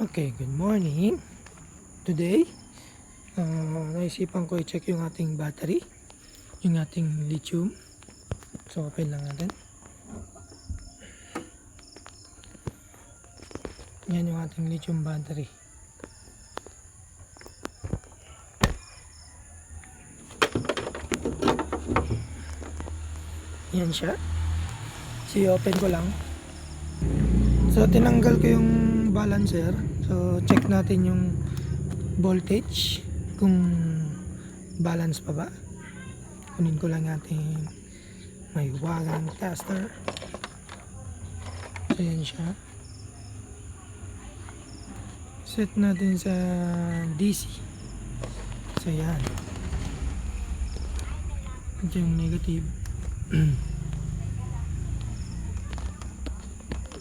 Okay, good morning. Today, naisipan ko i-check yung ating battery, yung ating lithium. So, open lang natin. Yan yung ating lithium battery. Yan siya. So, i-open ko lang. So, tinanggal ko yung balancer. So, check natin yung voltage kung balance pa ba. Kunin ko lang ating may wagang caster. So, yan siya. Set natin sa DC. So, yan. Ito yung negative.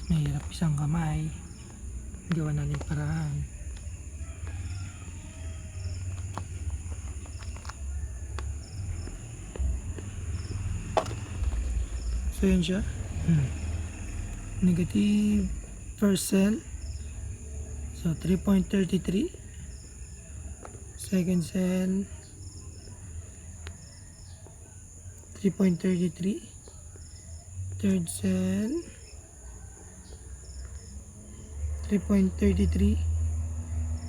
Mahirap isang kamay. Gawa natin paraan. So yun siya. Negative first cell. So 3.33. Second cell 3.33. Third cell 3.33,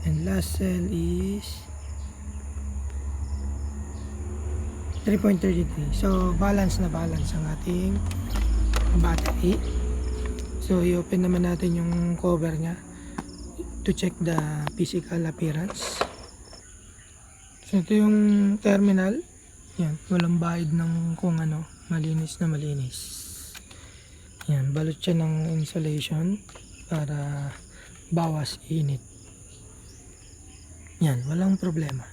and last cell is 3.33. So balance na balance ang ating battery. So i-open naman natin yung cover nya to check the physical appearance. So ito yung terminal. Yan, walang bahid ng kung ano, malinis na malinis. Yan, balot siya ng insulation para bawas init. Yan, walang problema.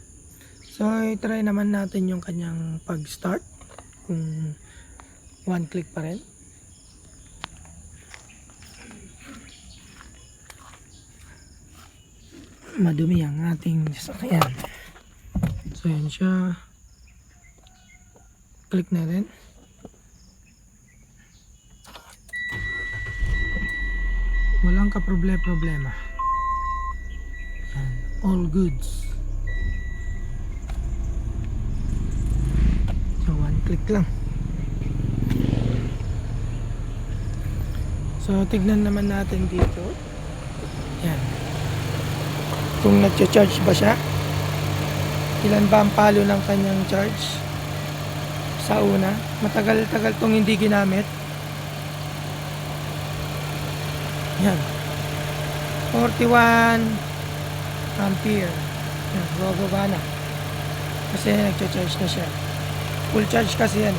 So, i-try naman natin yung kanyang pag-start. Kung one click pa rin. Madumi ang ating sasakyan. So, yan siya. Click na rin. Walang ka-problema. Yan, all goods. So, one click lang. So, tignan naman natin dito. Yan. Kung nag-charge ba siya. Ilan ba ang palo ng kanyang charge? Sa una. Matagal-tagal itong hindi ginamit. Yan. 41 ampere. Yan, bababa na. Kasi nagcha-charge na siya. Full charge kasi yan.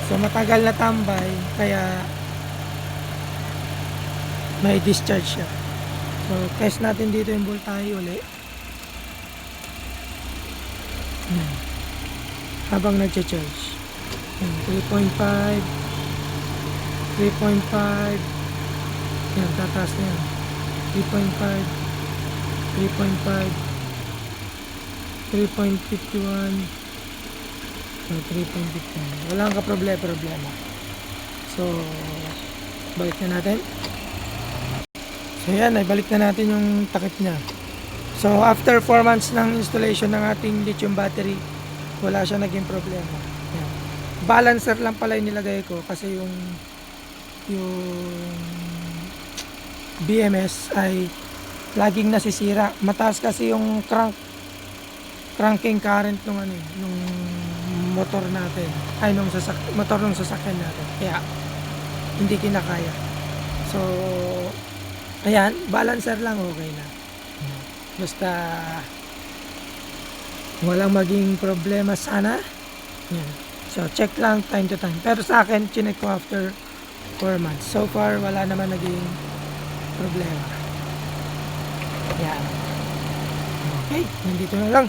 So matagal na tambay kaya may discharge siya. So test natin dito yung voltahe uli. Yan. Habang nagcha-charge. Yan, 3.5 3.5. Yan, tataas na yan. 3.5 3.5 3.51. So 3.51. Walang ka-problema. So balik na natin. So yan, balik na natin yung takip niya. So after 4 months ng installation ng ating lithium battery, wala siya naging problema. Yan. Balancer lang pala yung nilagay ko kasi yung BMS ay laging nasisira. Mataas kasi yung cranking current nung nung motor natin. Ay motor ng sasakyan natin. Kaya hindi kinakaya. So ayan, balancer lang okay na. Basta walang maging problema sana. Yan. So check lang time to time. Pero sa akin, chinek ko after 4 months. So far wala naman naging problema. Yan. Okay, nandito na lang.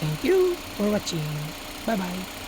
Thank you for watching. Bye-bye.